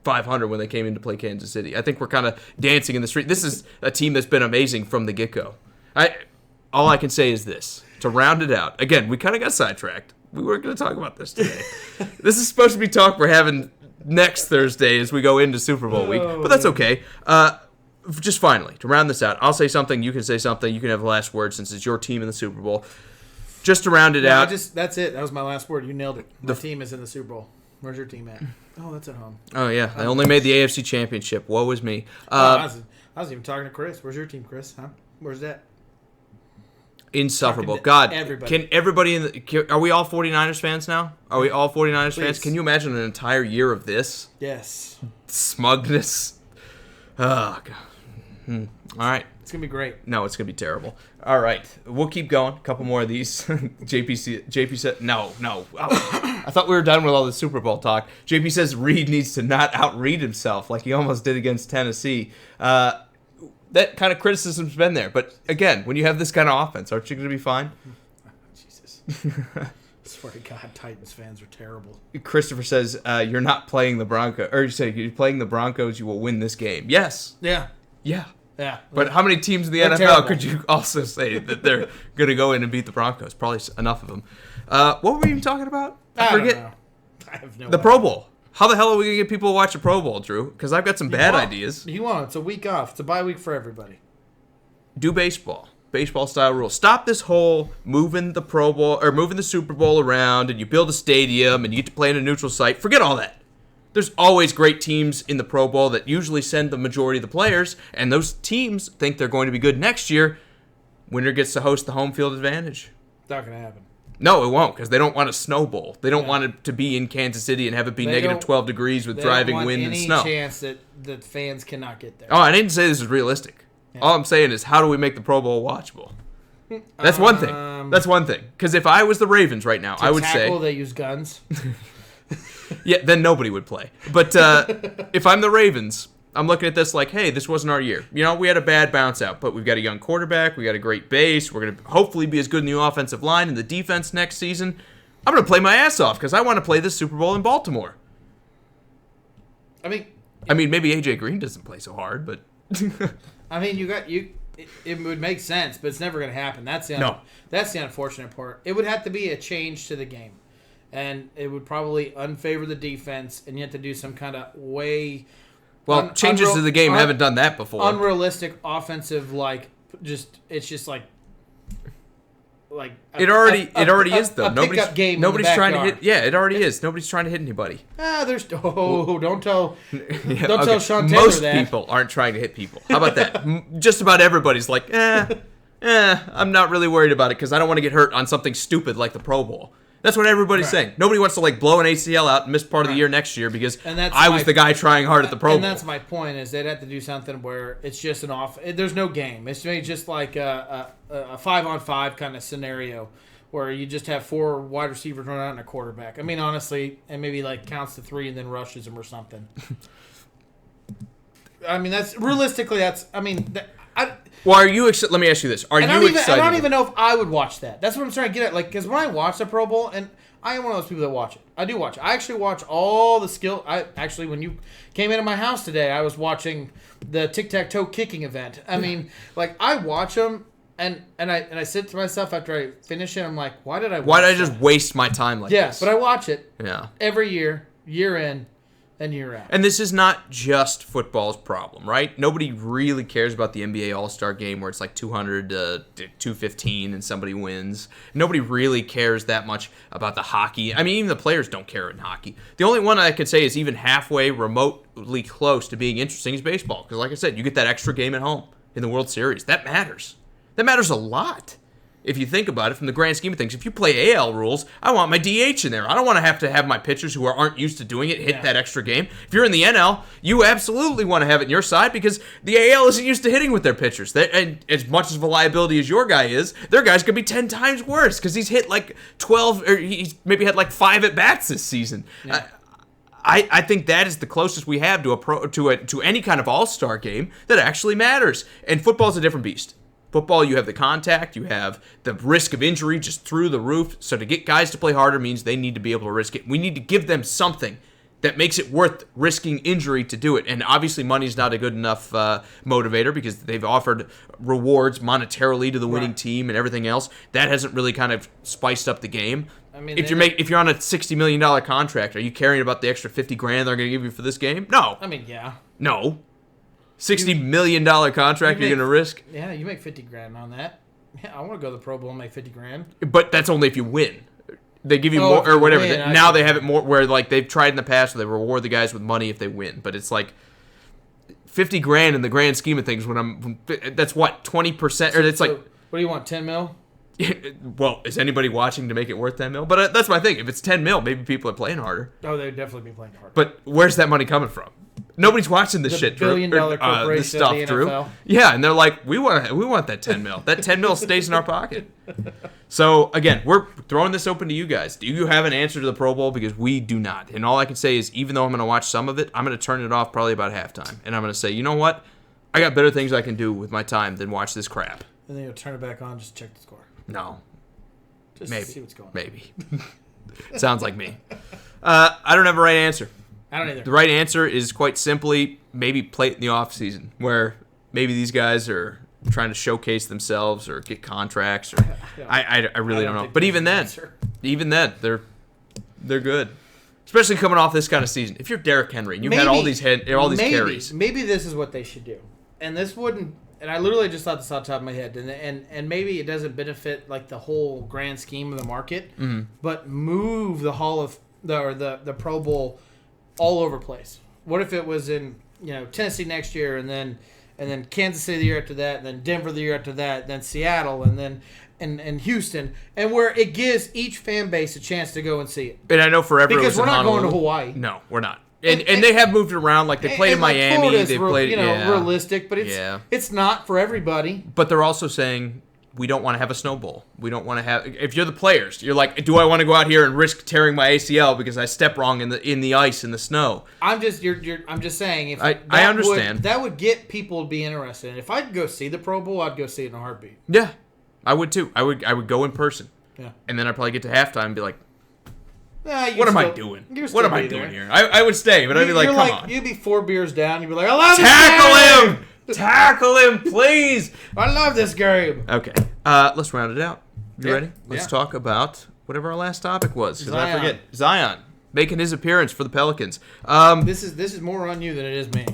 500 when they came in to play Kansas City. I think we're kind of dancing in the street. This is a team that's been amazing from the get-go. All I can say is this. To round it out, again, we kind of got sidetracked. We weren't going to talk about this today. This is supposed to be talk we're having next Thursday as we go into Super Bowl week, but that's okay. Just finally, to round this out, I'll say something, you can say something, you can have the last word since it's your team in the Super Bowl. Just to round it out. That's it. That was my last word. You nailed it. The team is in the Super Bowl. Where's your team at? Oh, that's at home. Oh, yeah. I only made the AFC Championship. Woe is me. I was even talking to Chris. Where's your team, Chris? Huh? Where's that? Insufferable. God, everybody. Can everybody are we all 49ers fans now? Are we all 49ers fans? Can you imagine an entire year of this? Yes. Smugness. Oh, God. All right. It's going to be great. No, it's going to be terrible. All right. We'll keep going. A couple more of these. JP said, no. Oh, I thought we were done with all the Super Bowl talk. JP says Reed needs to not out-Reed himself like he almost did against Tennessee. That kind of criticism's been there. But, again, when you have this kind of offense, aren't you going to be fine? Jesus. I swear to God, Titans fans are terrible. Christopher says, you're not playing the Broncos. Or you say, you're playing the Broncos, you will win this game. Yes. Yeah. Yeah. Yeah. But how many teams in the NFL terrible. could you also say that they're going to go in and beat the Broncos? Probably enough of them. What were we even talking about? I forget. don't know. I have no The idea. Pro Bowl. How the hell are we going to get people to watch the Pro Bowl, Drew? Because I've got some bad ideas. You won't. It's a week off. It's a bye week for everybody. Do baseball. Baseball-style rules. Stop this whole moving the Pro Bowl or moving the Super Bowl around and you build a stadium and you get to play in a neutral site. Forget all that. There's always great teams in the Pro Bowl that usually send the majority of the players, and those teams think they're going to be good next year. Winner gets to host the home field advantage. Not going to happen. No, it won't, because they don't want a snow bowl. They don't want it to be in Kansas City and have it be negative 12 degrees with driving wind and snow. Any chance that the fans cannot get there. Oh, I didn't say this is realistic. Yeah. All I'm saying is, how do we make the Pro Bowl watchable? That's one thing. That's one thing. Because if I was the Ravens right now, I would say... they use guns. Yeah, then nobody would play. But if I'm the Ravens, I'm looking at this like, hey, this wasn't our year. You know, we had a bad bounce out, but we've got a young quarterback. We got a great base. We're going to hopefully be as good in the offensive line and the defense next season. I'm going to play my ass off because I want to play this Super Bowl in Baltimore. I mean, maybe A.J. Green doesn't play so hard, but... I mean, it would make sense, but it's never going to happen. That's the unfortunate part. It would have to be a change to the game. And it would probably unfavor the defense, and you have to do some kind of changes to the game haven't done that before. Unrealistic offensive, it's just like it already is though. Nobody's game. Nobody's trying to hit. Yeah, it already is. Nobody's trying to hit anybody. Don't tell Sean Taylor Most that. people aren't trying to hit people. How about that? Just about everybody's like, I'm not really worried about it because I don't want to get hurt on something stupid like the Pro Bowl. That's what everybody's saying. Nobody wants to blow an ACL out and miss part of the year next year because I was the guy trying hard at the Pro Bowl. And that's my point is they'd have to do something where it's just an off. There's no game. It's maybe just like a 5-on-5 kind of scenario where you just have 4 wide receivers running out and a quarterback. I mean, honestly, and maybe counts to 3 and then rushes them or something. I mean, that's realistically Well, are you excited? Let me ask you this: excited? I don't even know if I would watch that. That's what I'm trying to get at. Because when I watch the Pro Bowl, and I am one of those people that watch it. I do watch it. I actually watch all the skill. When you came into my house today, I was watching the tic-tac-toe kicking event. I mean, I watch them, and I sit to myself after I finish it. I'm like, why did I just waste my time like this? Yes, but I watch it. Yeah. Every year in. And you're out. And this is not just football's problem, right? Nobody really cares about the NBA All-Star Game where it's 200 to 215 and somebody wins. Nobody really cares that much about the hockey. I mean, even the players don't care in hockey. The only one I could say is even halfway remotely close to being interesting is baseball. Because like I said, you get that extra game at home in the World Series. That matters. That matters a lot. If you think about it, from the grand scheme of things, if you play AL rules, I want my DH in there. I don't want to have my pitchers who aren't used to doing it hit that extra game. If you're in the NL, you absolutely want to have it in your side because the AL isn't used to hitting with their pitchers. And as much of a liability as your guy is, their guy's going to be 10 times worse because he's hit like 12, or he's maybe had like 5 at-bats this season. Yeah. I think that is the closest we have to any kind of all-star game that actually matters. And football's a different beast. Football, you have the contact, you have the risk of injury just through the roof. So to get guys to play harder means they need to be able to risk it. We need to give them something that makes it worth risking injury to do it. And obviously money's not a good enough motivator because they've offered rewards monetarily to the winning team and everything else. That hasn't really kind of spiced up the game. I mean, if you're on a $60 million contract, are you caring about the extra $50,000 they're going to give you for this game? No. I mean, yeah. No. $60 million contract you're going to risk? Yeah, you make $50,000 on that. Yeah, I want to go to the Pro Bowl and make $50,000. But that's only if you win. They give you more or whatever. Now they have it more where like they've tried in the past where they reward the guys with money if they win. But it's like $50,000 in the grand scheme of things. That's what 20%, or it's like. What do you want? $10 million? Well, is anybody watching to make it worth $10 million? But that's my thing. If it's $10 million, maybe people are playing harder. Oh, they'd definitely be playing harder. But where's that money coming from? Nobody's watching this shit, Drew. $1 billion corporation this stuff, of the Drew. NFL. Yeah, and they're like, we want that $10 million. That $10 million stays in our pocket. So again, we're throwing this open to you guys. Do you have an answer to the Pro Bowl? Because we do not. And all I can say is, even though I'm going to watch some of it, I'm going to turn it off probably about halftime, and I'm going to say, you know what? I got better things I can do with my time than watch this crap. And then you'll turn it back on, just check the score. No. Just maybe. See what's going on. Maybe. Sounds like me. I don't have a right answer. I don't either. The right answer is quite simply maybe play it in the offseason where maybe these guys are trying to showcase themselves or get contracts. Or I really don't know. But even then, they're good. Especially coming off this kind of season. If you're Derrick Henry and you've had all these carries. Maybe this is what they should do. And this wouldn't. And I literally just thought this off the top of my head, and maybe it doesn't benefit like the whole grand scheme of the market, but move the the Pro Bowl all over the place. What if it was in Tennessee next year, and then Kansas City the year after that, and then Denver the year after that, then Seattle, and then and Houston, and where it gives each fan base a chance to go and see it. And I know forever because we're not Honolulu. going to Hawaii. No, we're not. And they have moved it around, like they played in Miami. They played, realistic, but it's not for everybody. But they're also saying we don't want to have a snow bowl. We don't want to have. If you're the players, you're like, do I want to go out here and risk tearing my ACL because I step wrong in the ice in the snow? I'm just saying. If I understand that would get people to be interested. And if I could go see the Pro Bowl, I'd go see it in a heartbeat. Yeah, I would too. I would go in person. Yeah, and then I'd probably get to halftime and be like, what am I doing? What am I doing here? I would stay, but I'd be like, come on. You'd be 4 beers down. You'd be like, I love this game! Tackle him, please! I love this game. Okay, let's round it out. You ready? Let's Yeah. talk about whatever our last topic was. Because I Zion. forget. Zion making his appearance for the Pelicans. This is more on you than it is me.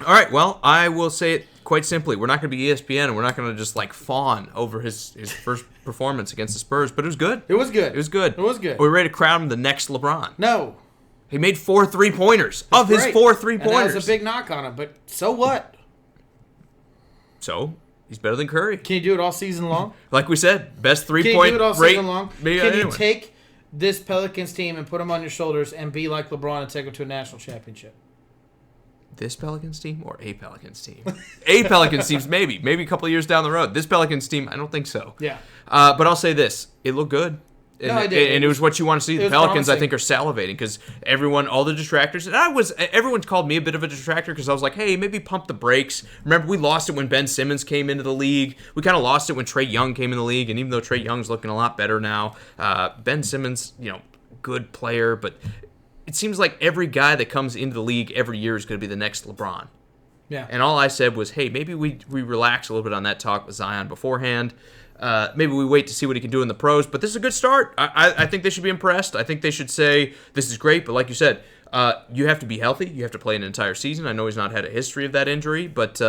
All right, well, I will say it quite simply. We're not going to be ESPN, and we're not going to just like fawn over his first performance against the Spurs, but it was good. It was good. It was good. It was good. Are we ready to crown him the next LeBron? No. He made 4 3-pointers. Of his 4 3-pointers. And that was a big knock on him, but so what? So, he's better than Curry. Can you do it all season long? Like we said, best 3-point rate. Can you do it all season long? Can you take this Pelicans team and put them on your shoulders and be like LeBron and take them to a national championship? This Pelicans team or a Pelicans team? A Pelicans team, maybe a couple of years down the road. This Pelicans team, I don't think so. Yeah. But I'll say this: it looked good, and, it did. And it was what you want to see. The Pelicans, promising. I think, are salivating because all the detractors, and everyone's called me a bit of a detractor because I was like, hey, maybe pump the brakes. Remember, we lost it when Ben Simmons came into the league. We kind of lost it when Trae Young came in the league, and even though Trae Young's looking a lot better now, Ben Simmons, good player, but it seems like every guy that comes into the league every year is going to be the next LeBron. Yeah. And all I said was, hey, maybe we relax a little bit on that talk with Zion beforehand. Maybe we wait to see what he can do in the pros. But this is a good start. I think they should be impressed. I think they should say, this is great. But like you said, you have to be healthy. You have to play an entire season. I know he's not had a history of that injury, but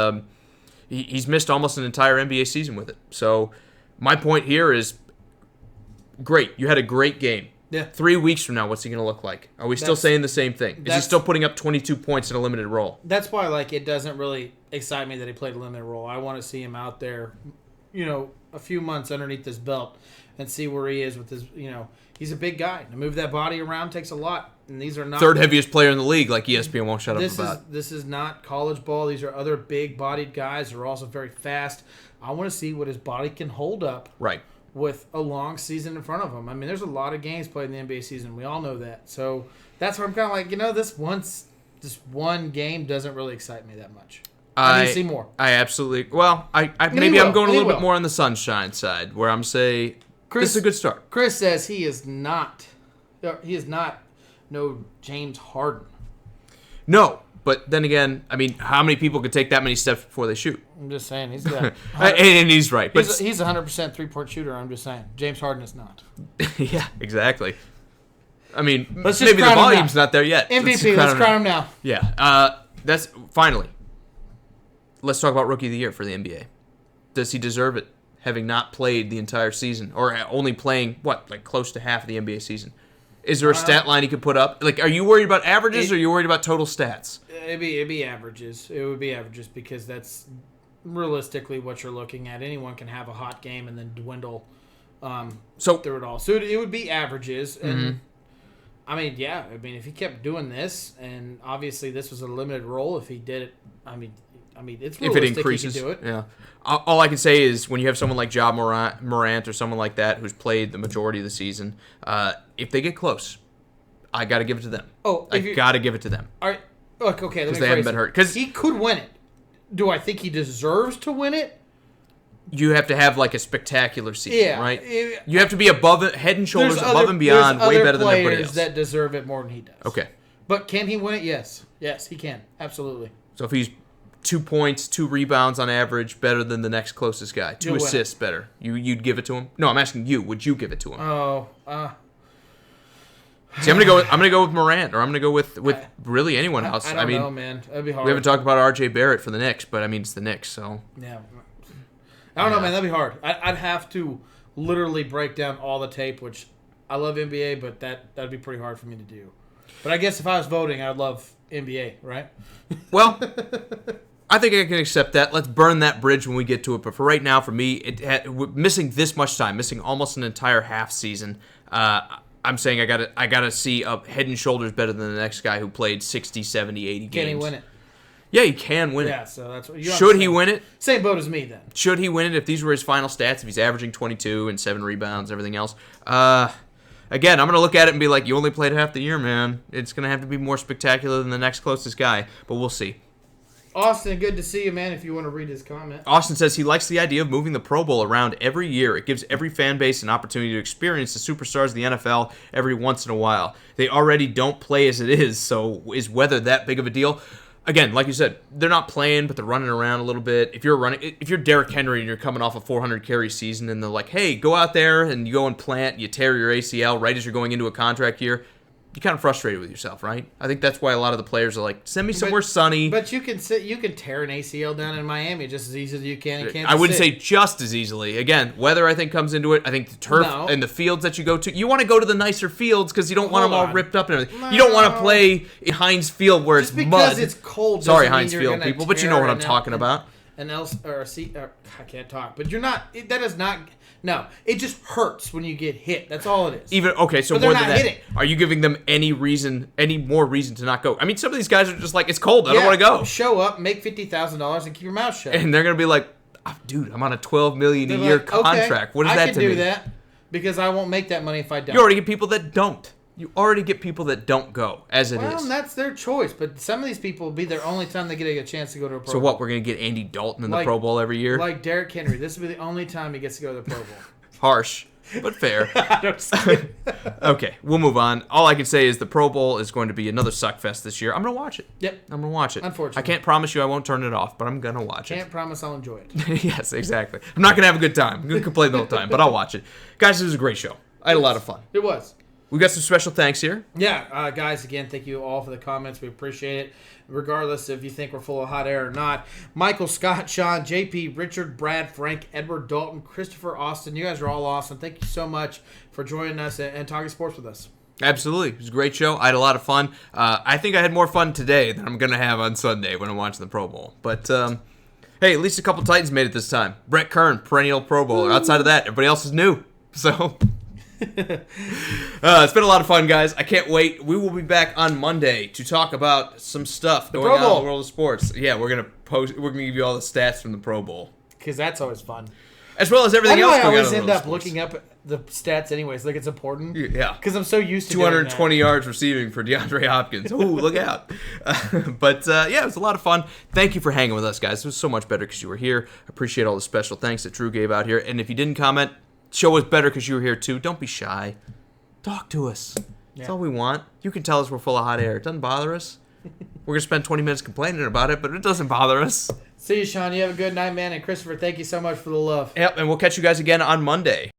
he's missed almost an entire NBA season with it. So my point here is, great. You had a great game. Yeah. 3 weeks from now, what's he going to look like? Are we still saying the same thing? Is he still putting up 22 points in a limited role? That's why, it doesn't really excite me that he played a limited role. I want to see him out there a few months underneath this belt and see where he is with his, he's a big guy. To move that body around takes a lot, and these are not third heaviest player in the league, like ESPN won't shut up about. This is not college ball. These are other big-bodied guys who are also very fast. I want to see what his body can hold up. Right. With a long season in front of him. I mean, there's a lot of games played in the NBA season. We all know that. So that's where I'm kind of like, this one game doesn't really excite me that much. I need to see more. I absolutely. Well, I'm going a little bit more on the sunshine side, where I'm saying this is a good start. Chris says he is not no James Harden. No. But then again, I mean, how many people could take that many steps before they shoot? I'm just saying he's got, and he's right. But he's a 100% three-point shooter. I'm just saying James Harden is not. Yeah, exactly. I mean, maybe the volume's not there yet. MVP. Let's crown him now. Yeah. That's finally. Let's talk about Rookie of the Year for the NBA. Does he deserve it, having not played the entire season, or only playing close to half of the NBA season? Is there a stat line he could put up? Are you worried about averages or are you worried about total stats? It'd be averages. It would be averages because that's realistically what you're looking at. Anyone can have a hot game and then dwindle through it all. So it would be averages. And I mean, yeah. I mean, if he kept doing this, and obviously this was a limited role, if he did it, I mean, it's realistic. If it increases, he can do it. Yeah. All I can say is when you have someone like Ja Morant or someone like that who's played the majority of the season, if they get close, I got to give it to them. I got to give it to them. All right. Look, okay. Because they haven't been hurt. Because he could win it. Do I think he deserves to win it? You have to have a spectacular season, right? You have to be head and shoulders above and beyond, way better than everybody else. There's that deserve it more than he does. Okay. But can he win it? Yes. Yes, he can. Absolutely. So if he's 2 points, 2 rebounds on average, better than the next closest guy. 2 assists better. You'd give it to him? No, I'm asking you. Would you give it to him? See, I'm gonna go with Morant, or I'm gonna go with really anyone else. I don't know, man. That'd be hard. We haven't talked about R.J. Barrett for the Knicks, but I mean it's the Knicks, so yeah. I don't know, man. That'd be hard. I'd have to literally break down all the tape, which I love NBA, but that'd be pretty hard for me to do. But I guess if I was voting, I'd love NBA, right? Well, I think I can accept that. Let's burn that bridge when we get to it. But for right now, for me, missing this much time, missing almost an entire half season, I'm saying I gotta see a head and shoulders better than the next guy who played 60, 70, 80 games. Can he win it? Yeah, he can win it. Yeah, so that's what Should he win it? Same boat as me then. Should he win it if these were his final stats, if he's averaging 22 and 7 rebounds, everything else? Again, I'm going to look at it and be like, you only played half the year, man. It's going to have to be more spectacular than the next closest guy, but we'll see. Austin, good to see you, man, if you want to read his comment. Austin says he likes the idea of moving the Pro Bowl around every year. It gives every fan base an opportunity to experience the superstars of the NFL every once in a while. They already don't play as it is, so is weather that big of a deal? Again, like you said, they're not playing, but they're running around a little bit. If you're Derrick Henry and you're coming off a 400 carry season and they're like, hey, go out there and you go and plant, you tear your ACL right as you're going into a contract year, you're kind of frustrated with yourself, right? I think that's why a lot of the players are like, send me somewhere sunny. But you can tear an ACL down in Miami just as easy as you can in Kansas City. I wouldn't say just as easily. Again, weather I think comes into it. I think the turf and the fields that you go to. You want to go to the nicer fields because you don't want them all ripped up and everything. No. You don't want to play in Heinz Field where it's mud. Just because it's cold. Sorry, Heinz Field people, but you know what I'm talking about. I can't talk. But you're not. That is not. No, it just hurts when you get hit. That's all it is. So more than that, hitting. Are you giving them any more reason to not go? I mean, some of these guys are just like, it's cold. I don't want to go. Show up, make $50,000, and keep your mouth shut. And they're gonna be like, oh, dude, I'm on a $12 million a year contract. Okay, what is that to me? I can do that because I won't make that money if I don't. You already get people that don't. You already get people that don't go, as it is. Well, that's their choice, but some of these people will be their only time they get a chance to go to a Pro Bowl. So what, we're going to get Andy Dalton in the Pro Bowl every year? Like Derrick Henry. This will be the only time he gets to go to the Pro Bowl. Harsh, but fair. Okay, we'll move on. All I can say is the Pro Bowl is going to be another suckfest this year. I'm going to watch it. Yep. I'm going to watch it. Unfortunately. I can't promise you I won't turn it off, but I'm going to watch it. Can't promise I'll enjoy it. Yes, exactly. I'm not going to have a good time. I'm going to complain the whole time, but I'll watch it. Guys, this was a great show. I had a lot of fun. It was. We got some special thanks here. Yeah, guys, again, thank you all for the comments. We appreciate it, regardless if you think we're full of hot air or not. Michael, Scott, Sean, JP, Richard, Brad, Frank, Edward, Dalton, Christopher, Austin, you guys are all awesome. Thank you so much for joining us and talking sports with us. Absolutely. It was a great show. I had a lot of fun. I think I had more fun today than I'm going to have on Sunday when I'm watching the Pro Bowl. But Hey, at least a couple Titans made it this time. Brett Kern, perennial Pro Bowler. Outside of that, everybody else is new. So, it's been a lot of fun, guys. I can't wait. We will be back on Monday to talk about some stuff going on in the world of sports. Yeah, we're gonna give you all the stats from the Pro Bowl because that's always fun. As well as everything else going on in the world of sports. I always end up looking up the stats anyways. Like, it's important. Yeah. Because I'm so used to 220 yards receiving for DeAndre Hopkins. Ooh, look out. But, yeah, it was a lot of fun. Thank you for hanging with us, guys. It was so much better because you were here. I appreciate all the special thanks that Drew gave out here. And if you didn't comment, show us better because you were here, too. Don't be shy. Talk to us. That's all we want. You can tell us we're full of hot air. It doesn't bother us. We're going to spend 20 minutes complaining about it, but it doesn't bother us. See you, Sean. You have a good night, man. And Christopher, thank you so much for the love. Yep, and we'll catch you guys again on Monday.